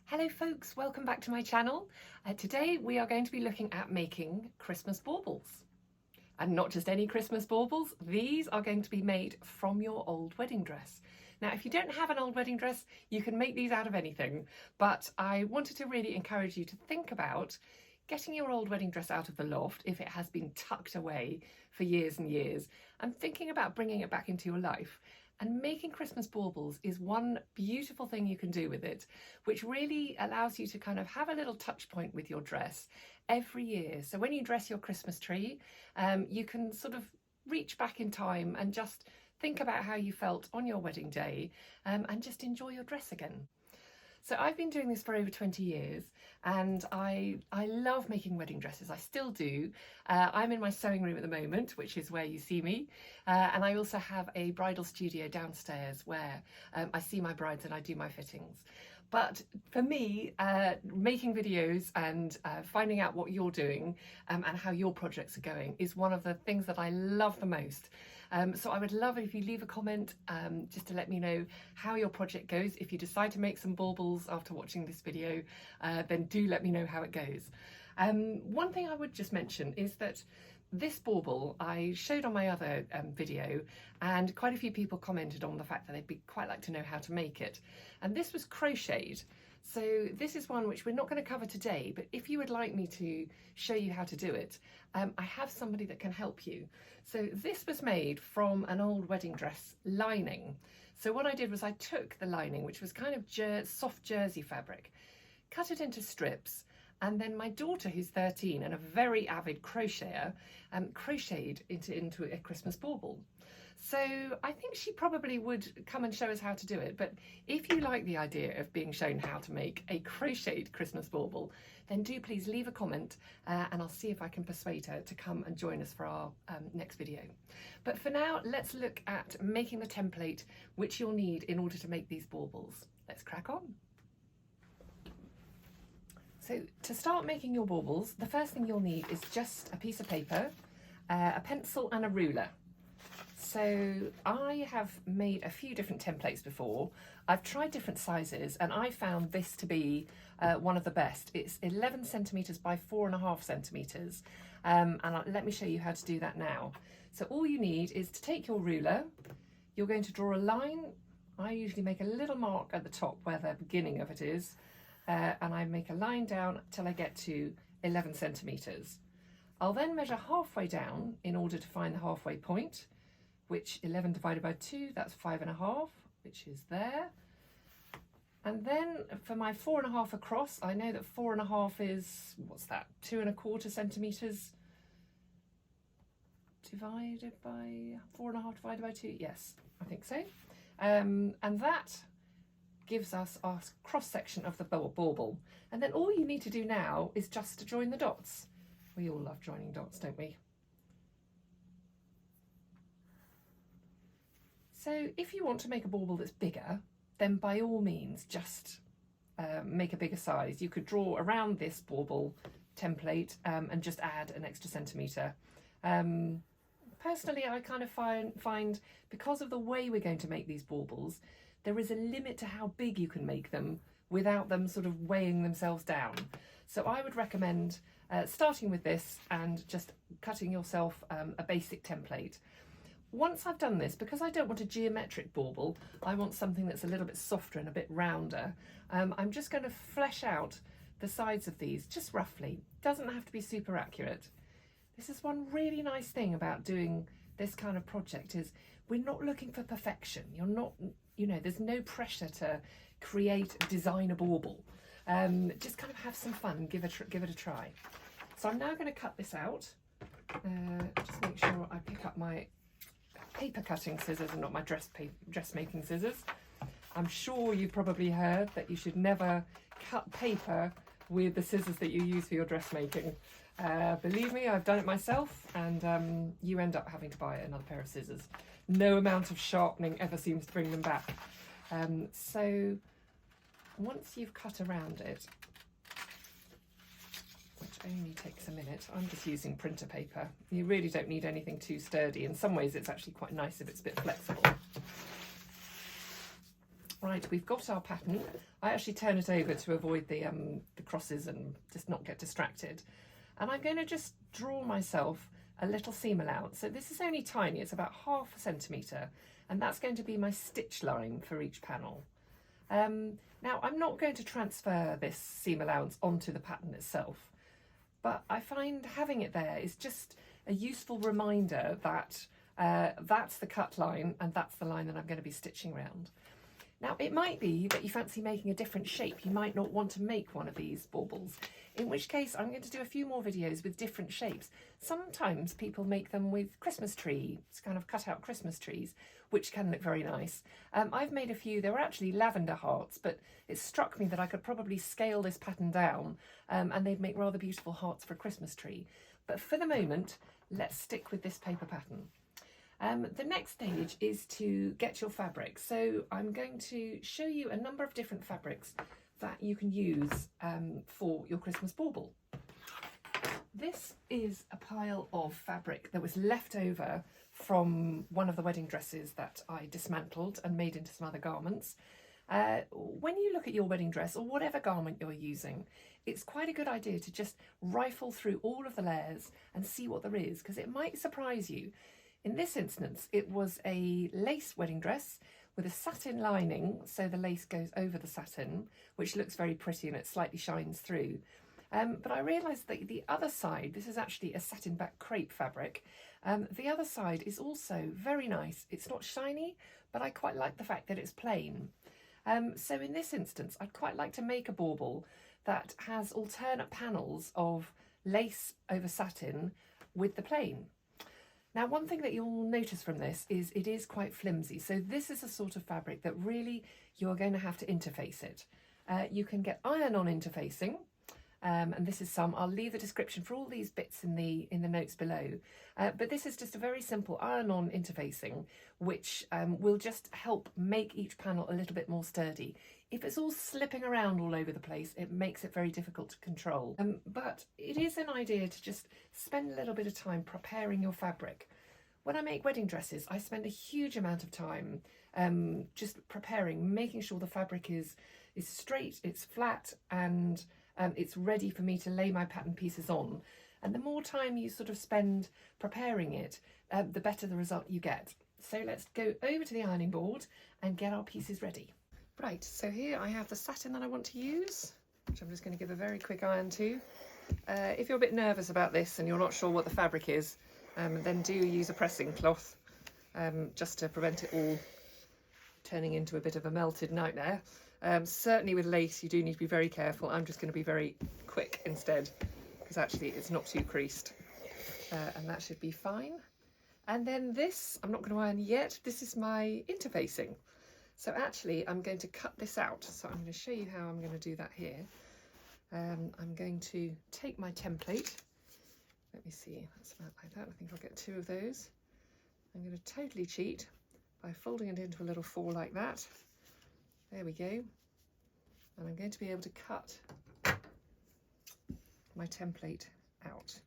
Hello folks, welcome back to my channel. Today we are going to be looking at making Christmas baubles. And not just any Christmas baubles, these are going to be made from your old wedding dress. Now if you don't have an old wedding dress, you can make these out of anything, but I wanted to really encourage you to think about getting your old wedding dress out of the loft if it has been tucked away for years and years, and thinking about bringing it back into your life. And making Christmas baubles is one beautiful thing you can do with it, which really allows you to kind of have a little touch point with your dress every year. So when you dress your Christmas tree, you can sort of reach back in time and just think about how you felt on your wedding day, and just enjoy your dress again. So I've been doing this for over 20 years and I love making wedding dresses. I still do. I'm in my sewing room at the moment, which is where you see me. And I also have a bridal studio downstairs where I see my brides and I do my fittings. But for me, making videos and finding out what you're doing and how your projects are going is one of the things that I love the most. So I would love it if you leave a comment just to let me know how your project goes. If you decide to make some baubles after watching this video, then do let me know how it goes. One thing I would just mention is that this bauble I showed on my other video, and quite a few people commented on the fact that they'd quite like to know how to make it. And this was crocheted. So this is one which we're not going to cover today, but if you would like me to show you how to do it, I have somebody that can help you. So this was made from an old wedding dress lining. So what I did was I took the lining, which was kind of soft jersey fabric, cut it into strips, and then my daughter, who's 13 and a very avid crocheter, crocheted into a Christmas bauble. So I think she probably would come and show us how to do it. But if you like the idea of being shown how to make a crocheted Christmas bauble, then do please leave a comment and I'll see if I can persuade her to come and join us for our next video. But for now, let's look at making the template which you'll need in order to make these baubles. Let's crack on. So to start making your baubles, the first thing you'll need is just a piece of paper, a pencil and a ruler. So I have made a few different templates before. I've tried different sizes and I found this to be one of the best. It's 11 centimetres by 4.5 centimetres. And let me show you how to do that now. So all you need is to take your ruler. You're going to draw a line. I usually make a little mark at the top where the beginning of it is. And I make a line down till I get to 11 centimetres. I'll then measure halfway down in order to find the halfway point, which 11 divided by 2, that's 5.5, which is there. And then for my 4.5 across, I know that 4.5 is, what's that, 2.25 centimetres divided by 4.5 divided by 2, yes, I think so. And that gives us our cross section of the bauble. And then all you need to do now is just to join the dots. We all love joining dots, don't we? So if you want to make a bauble that's bigger, then by all means just make a bigger size. You could draw around this bauble template and just add an extra centimetre. Personally, I kind of find because of the way we're going to make these baubles, there is a limit to how big you can make them without them sort of weighing themselves down. So I would recommend starting with this and just cutting yourself a basic template. Once I've done this, because I don't want a geometric bauble, I want something that's a little bit softer and a bit rounder. I'm just going to flesh out the sides of these just roughly. Doesn't have to be super accurate. This is one really nice thing about doing this kind of project is we're not looking for perfection. You're not, you know, there's no pressure to create, design a bauble. Just kind of have some fun and give it a try. So I'm now going to cut this out. Just make sure I pick up my paper cutting scissors and not my dressmaking scissors. I'm sure you've probably heard that you should never cut paper with the scissors that you use for your dressmaking. Believe me, I've done it myself, and you end up having to buy another pair of scissors. No amount of sharpening ever seems to bring them back. So once you've cut around it, which only takes a minute, I'm just using printer paper. You really don't need anything too sturdy. In some ways it's actually quite nice if it's a bit flexible. Right, Right, we've got our pattern. I actually turn it over to avoid the crosses and just not get distracted. And I'm going to just draw myself a little seam allowance. So this is only tiny, it's about 1/2 centimetre, and that's going to be my stitch line for each panel. Now I'm not going to transfer this seam allowance onto the pattern itself, but I find having it there is just a useful reminder that that's the cut line and that's the line that I'm going to be stitching around. Now it might be that you fancy making a different shape. You might not want to make one of these baubles, in which case I'm going to do a few more videos with different shapes. Sometimes people make them with Christmas tree, it's kind of cut out Christmas trees, which can look very nice. I've made a few, they were actually lavender hearts, but it struck me that I could probably scale this pattern down and they'd make rather beautiful hearts for a Christmas tree. But for the moment, let's stick with this paper pattern. The next stage is to get your fabric. So I'm going to show you a number of different fabrics that you can use for your Christmas bauble. This is a pile of fabric that was left over from one of the wedding dresses that I dismantled and made into some other garments. When you look at your wedding dress or whatever garment you're using, it's quite a good idea to just rifle through all of the layers and see what there is, because it might surprise you. In this instance, it was a lace wedding dress with a satin lining, so the lace goes over the satin, which looks very pretty and it slightly shines through. But I realised that the other side, this is actually a satin back crepe fabric, the other side is also very nice. It's not shiny, but I quite like the fact that it's plain. So in this instance, I'd quite like to make a bauble that has alternate panels of lace over satin with the plain. Now, one thing that you'll notice from this is it is quite flimsy. So this is a sort of fabric that really you're going to have to interface it. You can get iron-on interfacing, and this is some. I'll leave the description for all these bits in the notes below. But this is just a very simple iron-on interfacing, which will just help make each panel a little bit more sturdy. If it's all slipping around all over the place, it makes it very difficult to control. But it is an idea to just spend a little bit of time preparing your fabric. When I make wedding dresses, I spend a huge amount of time just preparing, making sure the fabric is straight, it's flat, and it's ready for me to lay my pattern pieces on. And the more time you sort of spend preparing it, the better the result you get. So let's go over to the ironing board and get our pieces ready. Right, so here I have the satin that I want to use, which I'm just going to give a very quick iron to. If you're a bit nervous about this and you're not sure what the fabric is, then do use a pressing cloth just to prevent it all turning into a bit of a melted nightmare. Certainly with lace you do need to be very careful. I'm just going to be very quick instead, because actually it's not too creased, and that should be fine. And then this, I'm not going to iron yet, this is my interfacing. So actually I'm going to cut this out. So I'm going to show you how I'm going to do that here. I'm going to take my template. Let me see, that's about like that. I think I'll get 2 of those. I'm going to totally cheat by folding it into a little 4 like that. There we go. And I'm going to be able to cut my template out.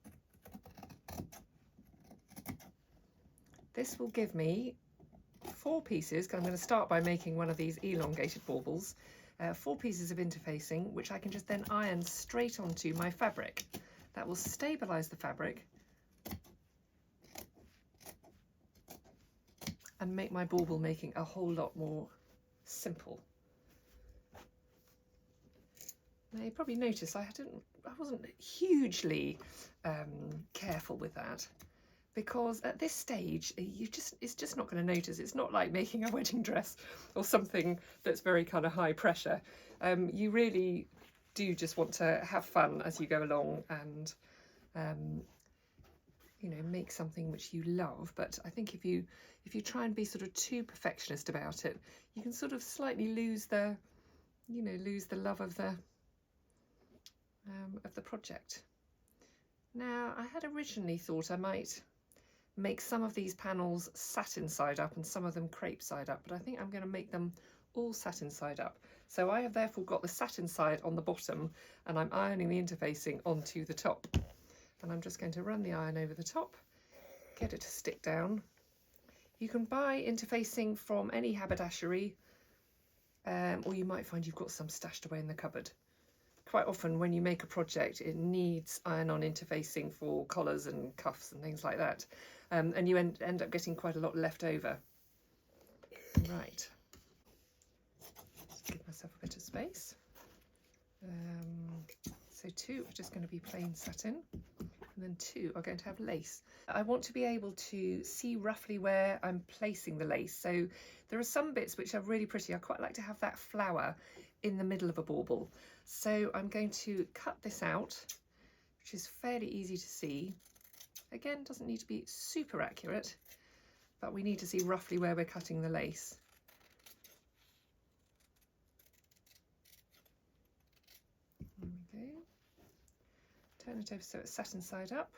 This will give me 4 pieces, because I'm going to start by making one of these elongated baubles, 4 pieces of interfacing, which I can just then iron straight onto my fabric. That will stabilise the fabric and make my bauble making a whole lot more simple. Now you probably noticed I wasn't hugely careful with that, because at this stage it's just not going to notice. It's not like making a wedding dress or something that's very kind of high pressure. You really do just want to have fun as you go along and you know, make something which you love. But I think if you try and be sort of too perfectionist about it, you can sort of slightly lose the love of the project. Now I had originally thought I might make some of these panels satin side up and some of them crepe side up, but I think I'm going to make them all satin side up. So I have therefore got the satin side on the bottom and I'm ironing the interfacing onto the top. And I'm just going to run the iron over the top, get it to stick down. You can buy interfacing from any haberdashery. or you might find you've got some stashed away in the cupboard. Quite often when you make a project, it needs iron-on interfacing for collars and cuffs and things like that, and you end up getting quite a lot left over. Right, just give myself a bit of space. So 2 are just going to be plain satin, and then 2 are going to have lace. I want to be able to see roughly where I'm placing the lace. So there are some bits which are really pretty. I quite like to have that flower in the middle of a bauble. So I'm going to cut this out, which is fairly easy to see. Again, doesn't need to be super accurate, but we need to see roughly where we're cutting the lace. There we go. Turn it over so it's satin side up,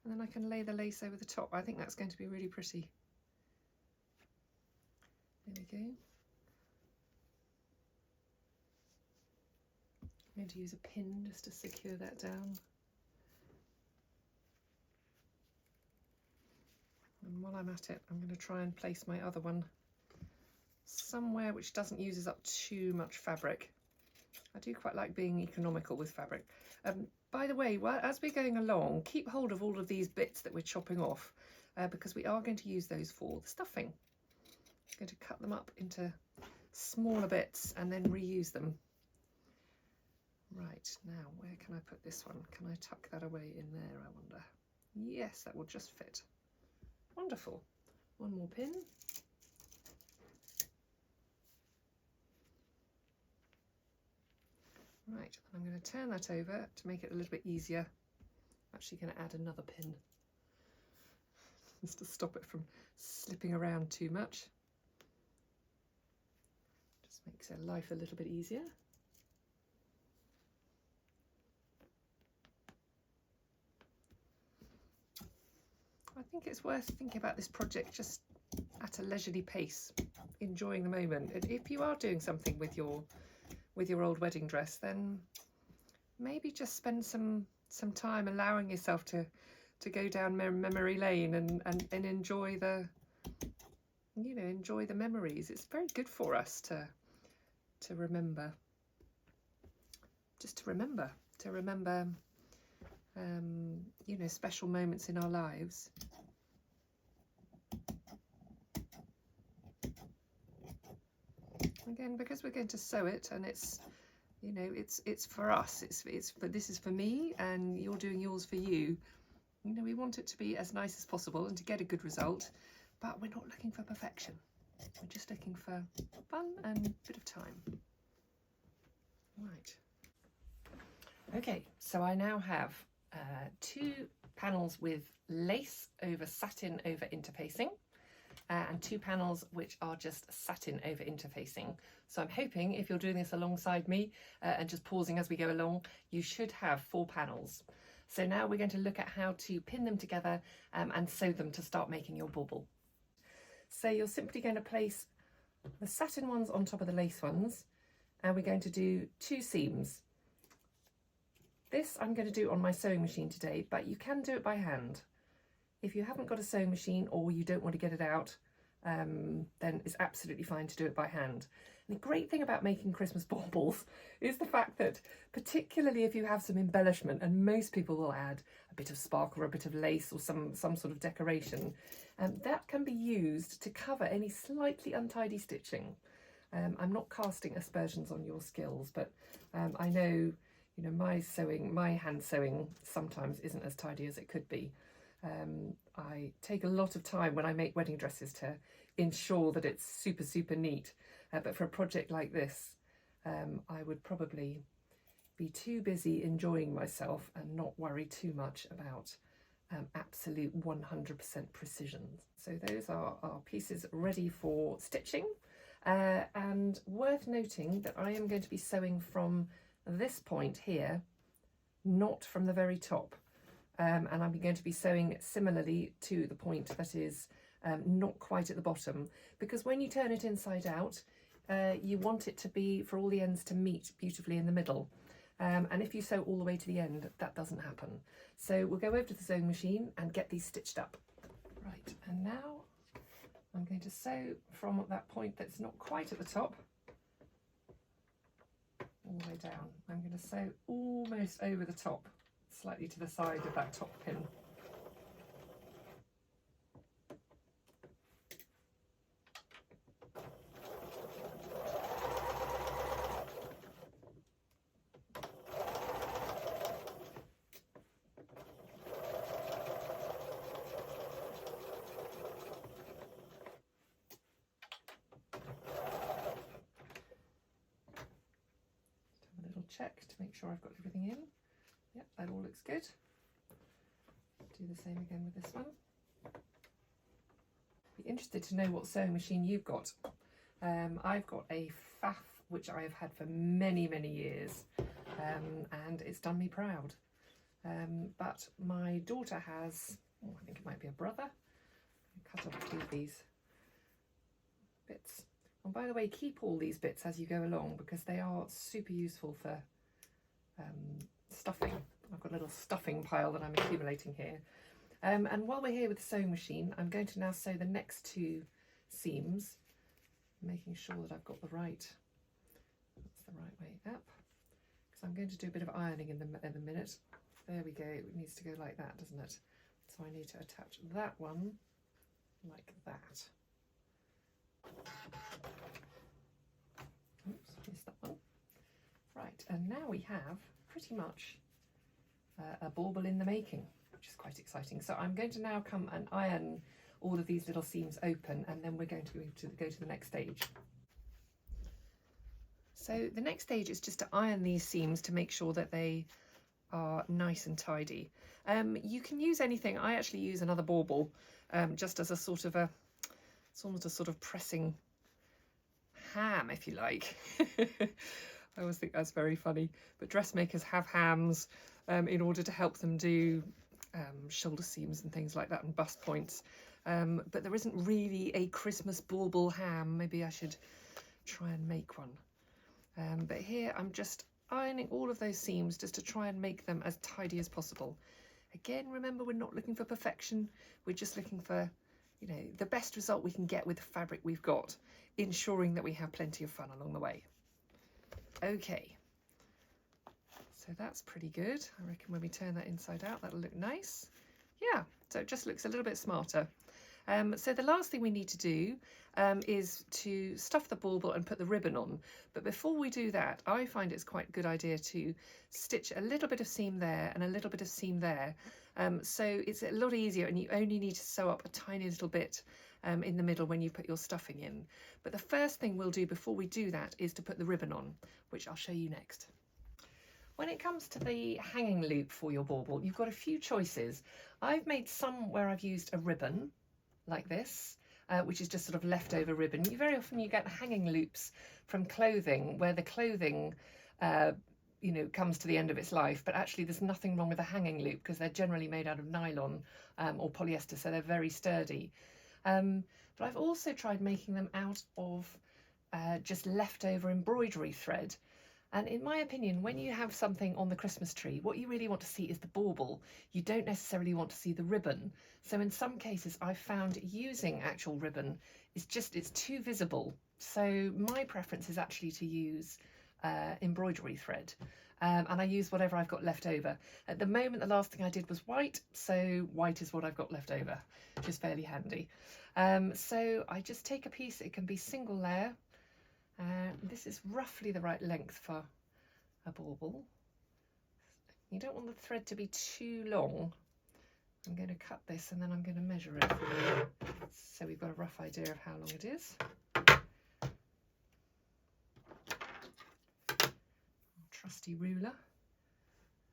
and then I can lay the lace over the top. I think that's going to be really pretty. There we go. I'm going to use a pin just to secure that down. And while I'm at it, I'm going to try and place my other one somewhere which doesn't use up too much fabric. I do quite like being economical with fabric. By the way, as we're going along, keep hold of all of these bits that we're chopping off, because we are going to use those for the stuffing. I'm going to cut them up into smaller bits and then reuse them. Right, now where can I put this one? Can I tuck that away in there, I wonder? Yes, that will just fit. Wonderful. One more pin. Right, and I'm going to turn that over to make it a little bit easier. I'm actually going to add another pin just to stop it from slipping around too much. Just makes their life a little bit easier. I think it's worth thinking about this project just at a leisurely pace, enjoying the moment. If you are doing something with your old wedding dress, then maybe just spend some time allowing yourself to go down memory lane and enjoy the, you know, enjoy the memories. It's very good for us to remember, just to remember you know, special moments in our lives. Again, because we're going to sew it, and it's, you know, it's for us, this is for me, and you're doing yours for you. You know, we want it to be as nice as possible and to get a good result, but we're not looking for perfection. We're just looking for fun and a bit of time. Right. Okay, so I now have 2 panels with lace over satin over interfacing, and 2 panels which are just satin over interfacing. So I'm hoping if you're doing this alongside me and just pausing as we go along, you should have 4 panels. So now we're going to look at how to pin them together and sew them to start making your bauble. So you're simply going to place the satin ones on top of the lace ones, and we're going to do 2 seams. This I'm going to do on my sewing machine today, but you can do it by hand. If you haven't got a sewing machine or you don't want to get it out, then it's absolutely fine to do it by hand. And the great thing about making Christmas baubles is the fact that, particularly if you have some embellishment, and most people will add a bit of sparkle or a bit of lace or some sort of decoration, that can be used to cover any slightly untidy stitching. I'm not casting aspersions on your skills, but I know, you know, my hand sewing sometimes isn't as tidy as it could be. I take a lot of time when I make wedding dresses to ensure that it's super neat, but for a project like this, I would probably be too busy enjoying myself and not worry too much about absolute 100% precision. So those are our pieces ready for stitching, and worth noting that I am going to be sewing from this point here, not from the very top. And I'm going to be sewing similarly to the point that is not quite at the bottom, because when you turn it inside out, you want it to be, for all the ends to meet beautifully in the middle. And if you sew all the way to the end, that doesn't happen. So we'll go over to the sewing machine and get these stitched up. Right, and now I'm going to sew from that point that's not quite at the top all the way down. I'm going to sew almost over the top, slightly to the side of that top pin. Check to make sure I've got everything in. Yep, that all looks good. Do the same again with this one. Be interested to know what sewing machine you've got. I've got a faff which I have had for many years, and it's done me proud. But my daughter has, oh, I think it might be a brother. Cut off two of these bits. And by the way, keep all these bits as you go along because they are super useful for stuffing. I've got a little stuffing pile that I'm accumulating here. And while we're here with the sewing machine, I'm going to now sew the next two seams, making sure that I've got the right way up. Because I'm going to do a bit of ironing in the minute. There we go. It needs to go like that, doesn't it? So I need to attach that one like that. Oops, missed that one. Right, and now we have pretty much a bauble in the making, which is quite exciting. So I'm going to now come and iron all of these little seams open, and then we're going to go to the next stage. So the next stage is just to iron these seams to make sure that they are nice and tidy. You can use anything. I actually use another bauble just as a sort of it's almost a sort of pressing ham, if you like. I always think that's very funny, but dressmakers have hams in order to help them do shoulder seams and things like that and bust points, but there isn't really a Christmas bauble ham. Maybe I should try and make one, but here I'm just ironing all of those seams just to try and make them as tidy as possible. Again, remember, we're not looking for perfection, we're just looking for, you know, the best result we can get with the fabric we've got, ensuring that we have plenty of fun along the way. Okay, so that's pretty good. I reckon when we turn that inside out, that'll look nice. Yeah, so it just looks a little bit smarter. So the last thing we need to do is to stuff the bauble and put the ribbon on. But before we do that, I find it's quite a good idea to stitch a little bit of seam there and a little bit of seam there. So it's a lot easier, and you only need to sew up a tiny little bit in the middle when you put your stuffing in. But the first thing we'll do before we do that is to put the ribbon on, which I'll show you next. When it comes to the hanging loop for your bauble, you've got a few choices. I've made some where I've used a ribbon like this, which is just sort of leftover ribbon. Very often you get hanging loops from clothing where the clothing you know, comes to the end of its life, but actually there's nothing wrong with a hanging loop because they're generally made out of nylon or polyester, so they're very sturdy. But I've also tried making them out of just leftover embroidery thread. And in my opinion, when you have something on the Christmas tree, what you really want to see is the bauble. You don't necessarily want to see the ribbon. So in some cases, I've found using actual ribbon is just, it's too visible. So my preference is actually to use embroidery thread. And I use whatever I've got left over. At the moment, the last thing I did was white, so white is what I've got left over, which is fairly handy. So I just take a piece, it can be single layer. This is roughly the right length for a bauble. You don't want the thread to be too long. I'm going to cut this and then I'm going to measure it for you, so we've got a rough idea of how long it is. Trusty ruler.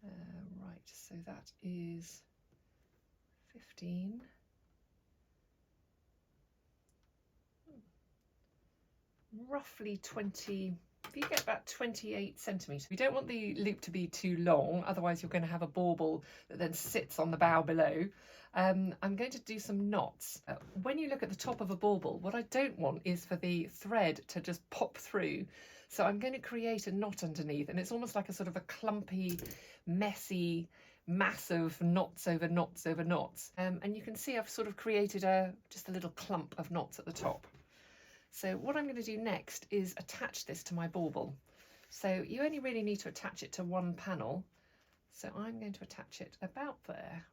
Right, so that is 15. Roughly 20, if you get about 28 centimetres. We don't want the loop to be too long, otherwise you're going to have a bauble that then sits on the bow below. I'm going to do some knots. When you look at the top of a bauble, what I don't want is for the thread to just pop through. So I'm going to create a knot underneath, and it's almost like a sort of a clumpy, messy mass of knots over knots over knots. And you can see I've sort of created just a little clump of knots at the top. So what I'm going to do next is attach this to my bauble. So you only really need to attach it to one panel. So I'm going to attach it about there.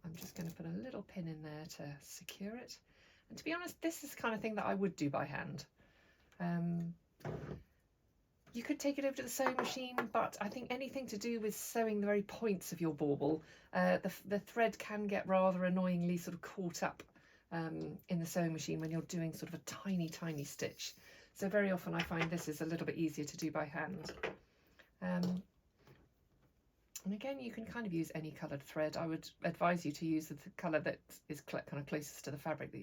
I'm just going to put a little pin in there to secure it. And to be honest, this is the kind of thing that I would do by hand. You could take it over to the sewing machine, but I think anything to do with sewing the very points of your bauble, the thread can get rather annoyingly sort of caught up in the sewing machine when you're doing sort of a tiny, tiny stitch. So very often I find this is a little bit easier to do by hand. And again, you can kind of use any coloured thread. I would advise you to use the colour that is kind of closest to the fabric that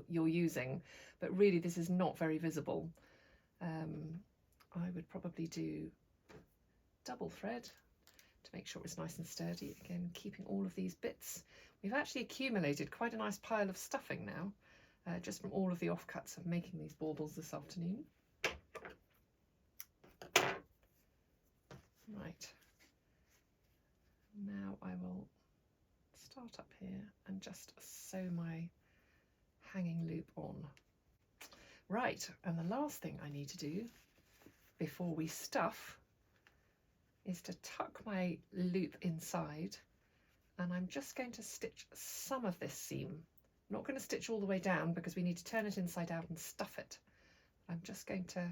you're using, but really this is not very visible. I would probably do double thread to make sure it's nice and sturdy. Again, keeping all of these bits. We've actually accumulated quite a nice pile of stuffing now, just from all of the offcuts of making these baubles this afternoon. Right. Now I will start up here and just sew my hanging loop on. Right, and the last thing I need to do before we stuff is to tuck my loop inside, and I'm just going to stitch some of this seam. I'm not going to stitch all the way down because we need to turn it inside out and stuff it. I'm just going to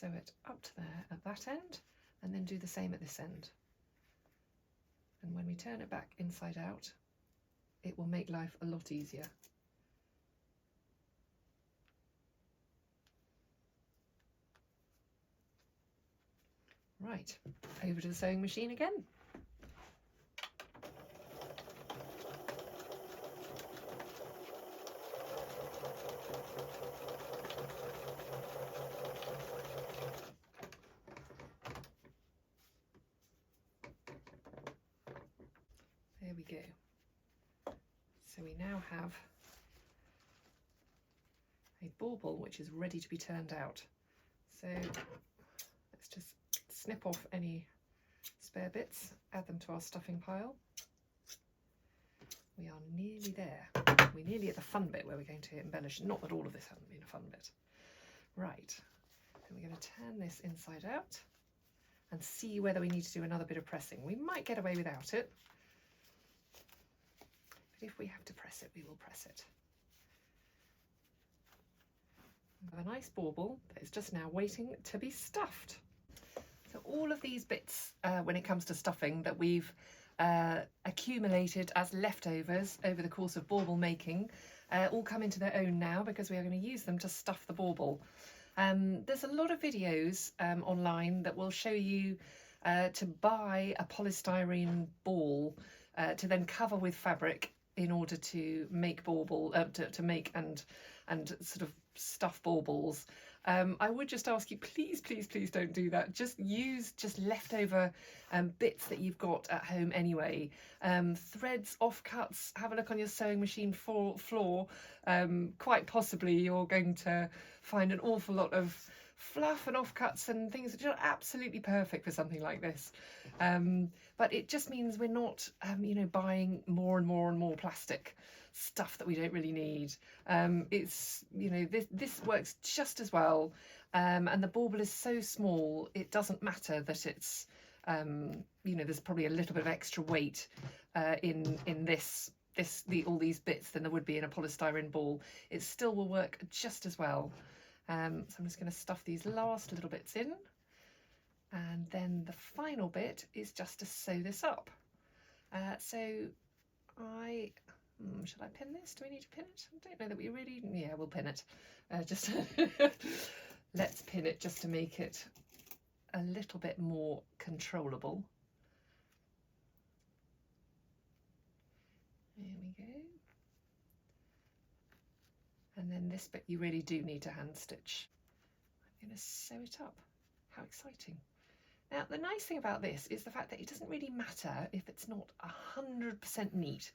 sew it up to there at that end, and then do the same at this end. And when we turn it back inside out, it will make life a lot easier. Right, over to the sewing machine again. There we go. So we now have a bauble which is ready to be turned out. So let's just snip off any spare bits, add them to our stuffing pile. We are nearly there. We're nearly at the fun bit where we're going to embellish. Not that all of this hasn't been a fun bit. Right, and we're going to turn this inside out and see whether we need to do another bit of pressing. We might get away without it, but if we have to press it, we will press it. We have a nice bauble that is just now waiting to be stuffed. So all of these bits, when it comes to stuffing, that we've accumulated as leftovers over the course of bauble making, all come into their own now because we are going to use them to stuff the bauble. There's a lot of videos online that will show you to buy a polystyrene ball to then cover with fabric in order to make bauble, to make and sort of stuff baubles. I would just ask you, please, please, please don't do that. Just use leftover bits that you've got at home anyway. Threads, offcuts, have a look on your sewing machine floor. Quite possibly you're going to find an awful lot of fluff and offcuts and things which are absolutely perfect for something like this. But it just means we're not, buying more and more and more plastic stuff that we don't really need. It's, this works just as well, and the bauble is so small it doesn't matter that it's there's probably a little bit of extra weight in all these bits than there would be in a polystyrene ball. It still will work just as well. So I'm just going to stuff these last little bits in, and then the final bit is just to sew this up. Should I pin this? Do we need to pin it? I don't know that we really... Yeah, we'll pin it. Just let's pin it just to make it a little bit more controllable. There we go. And then this bit you really do need to hand stitch. I'm going to sew it up. How exciting. Now, the nice thing about this is the fact that it doesn't really matter if it's not 100% neat,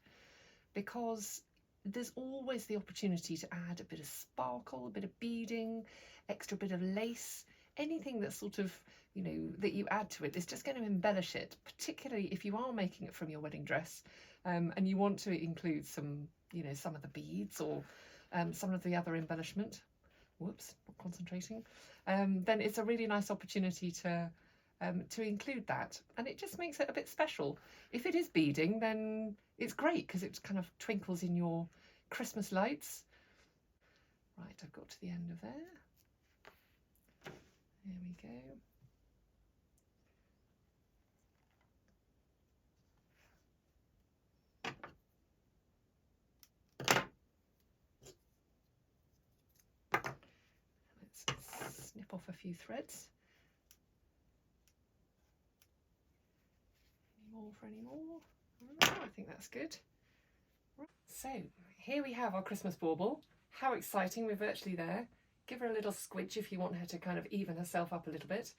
because there's always the opportunity to add a bit of sparkle, a bit of beading, extra bit of lace, anything that's sort of, that you add to it is just going to embellish it, particularly if you are making it from your wedding dress, and you want to include some, some of the beads or some of the other embellishment. whoops, not concentrating, then it's a really nice opportunity to include that, and it just makes it a bit special. If it is beading, then it's great because it kind of twinkles in your Christmas lights. Right, I've got to the end of there. There we go. Let's snip off a few threads. Any more for any more? I think that's good. So here we have our Christmas bauble. How exciting, we're virtually there. Give her a little squidge if you want her to kind of even herself up a little bit.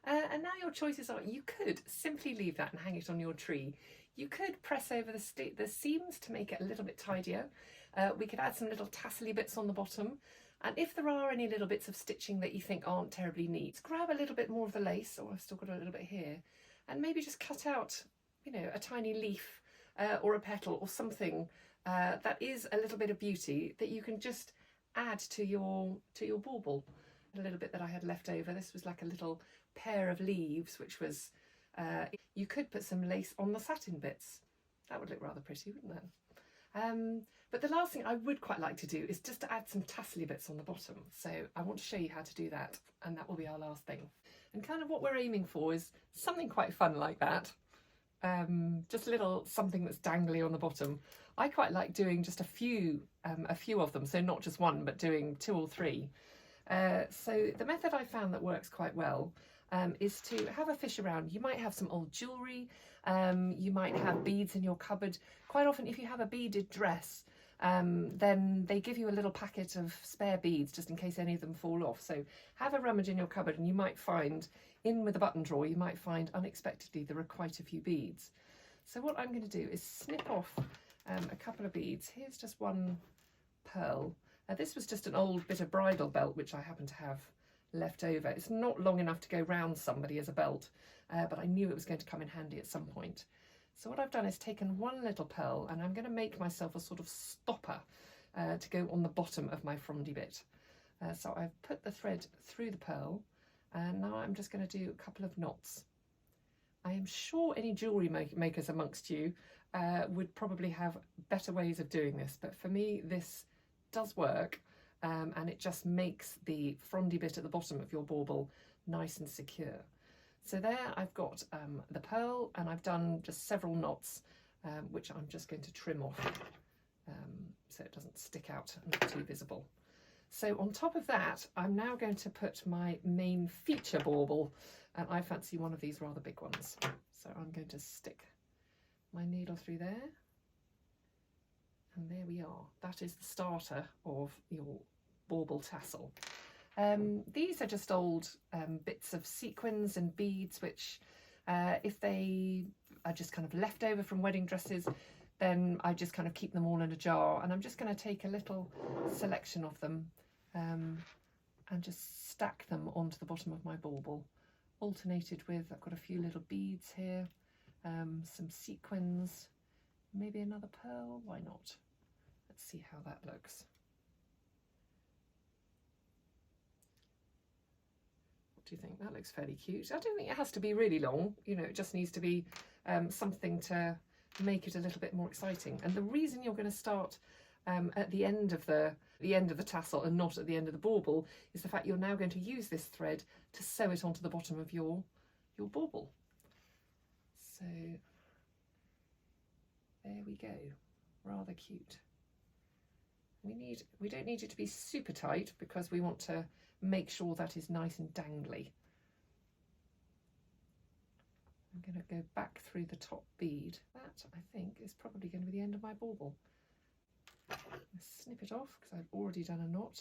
And now your choices are, you could simply leave that and hang it on your tree. You could press over the seams to make it a little bit tidier. We could add some little tassely bits on the bottom. And if there are any little bits of stitching that you think aren't terribly neat, grab a little bit more of the lace, or I've still got a little bit here, and maybe just cut out, you know, a tiny leaf or a petal or something that is a little bit of beauty that you can just add to your bauble. A little bit that I had left over, this was like a little pair of leaves, which was, you could put some lace on the satin bits. That would look rather pretty, wouldn't it? But the last thing I would quite like to do is just to add some tassely bits on the bottom. So I want to show you how to do that, and that will be our last thing. And kind of what we're aiming for is something quite fun like that. Just a little something that's dangly on the bottom. I quite like doing just a few of them, so not just one, but doing 2 or 3. So the method I found that works quite well is to have a fish around. You might have some old jewellery, you might have beads in your cupboard. Quite often if you have a beaded dress, then they give you a little packet of spare beads just in case any of them fall off. So have a rummage in your cupboard and you might find, in with a button drawer, you might find unexpectedly there are quite a few beads. So what I'm going to do is snip off a couple of beads. Here's just one pearl. This was just an old bit of bridal belt which I happen to have left over. It's not long enough to go round somebody as a belt, but I knew it was going to come in handy at some point. So what I've done is taken one little pearl and I'm going to make myself a sort of stopper to go on the bottom of my frondy bit. So I've put the thread through the pearl and now I'm just going to do a couple of knots. I am sure any jewellery makers amongst you would probably have better ways of doing this, but for me this does work, and it just makes the frondy bit at the bottom of your bauble nice and secure. So there I've got the pearl, and I've done just several knots which I'm just going to trim off so it doesn't stick out and look too visible. So on top of that I'm now going to put my main feature bauble, and I fancy one of these rather big ones. So I'm going to stick my needle through there, and there we are. That is the starter of your bauble tassel. These are just old bits of sequins and beads which if they are just kind of left over from wedding dresses, then I just kind of keep them all in a jar, and I'm just going to take a little selection of them and just stack them onto the bottom of my bauble, alternated with, I've got a few little beads here, some sequins, maybe another pearl, why not? Let's see how that looks. What do you think? That looks fairly cute. I don't think it has to be really long, you know, it just needs to be something to make it a little bit more exciting. And the reason you're going to start at the end of the tassel and not at the end of the bauble is the fact you're now going to use this thread to sew it onto the bottom of your bauble. So there we go, rather cute. We don't need it to be super tight because we want to make sure that is nice and dangly. I'm going to go back through the top bead. That, I think, is probably going to be the end of my bauble. I'll snip it off because I've already done a knot.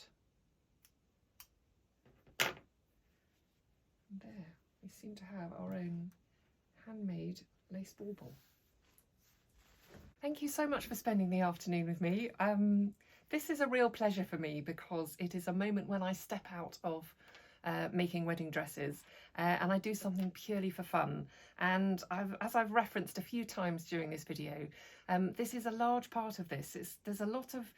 And there, we seem to have our own handmade lace bauble. Thank you so much for spending the afternoon with me. This is a real pleasure for me because it is a moment when I step out of making wedding dresses and I do something purely for fun. And as I've referenced a few times during this video, this is a large part of this. There's a lot of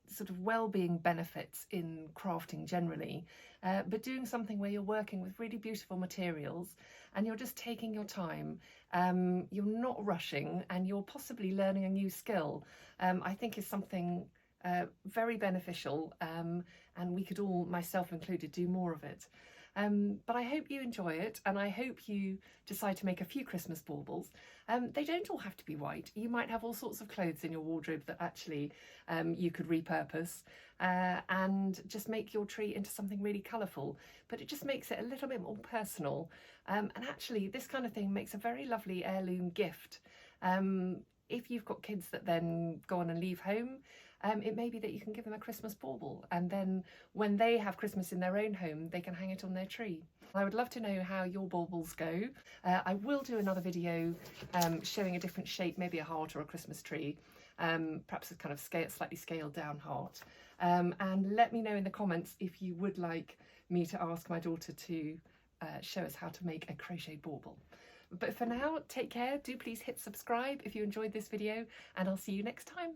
sort of well-being benefits in crafting generally, but doing something where you're working with really beautiful materials and you're just taking your time, you're not rushing, and you're possibly learning a new skill, I think is something very beneficial, and we could all, myself included, do more of it. But I hope you enjoy it, and I hope you decide to make a few Christmas baubles. They don't all have to be white. You might have all sorts of clothes in your wardrobe that actually you could repurpose and just make your tree into something really colourful, but it just makes it a little bit more personal. And actually this kind of thing makes a very lovely heirloom gift. If you've got kids that then go on and leave home, it may be that you can give them a Christmas bauble, and then when they have Christmas in their own home, they can hang it on their tree. I would love to know how your baubles go. I will do another video showing a different shape, maybe a heart or a Christmas tree, perhaps a kind of slightly scaled down heart. And let me know in the comments if you would like me to ask my daughter to show us how to make a crochet bauble. But for now, take care. Do please hit subscribe if you enjoyed this video, and I'll see you next time.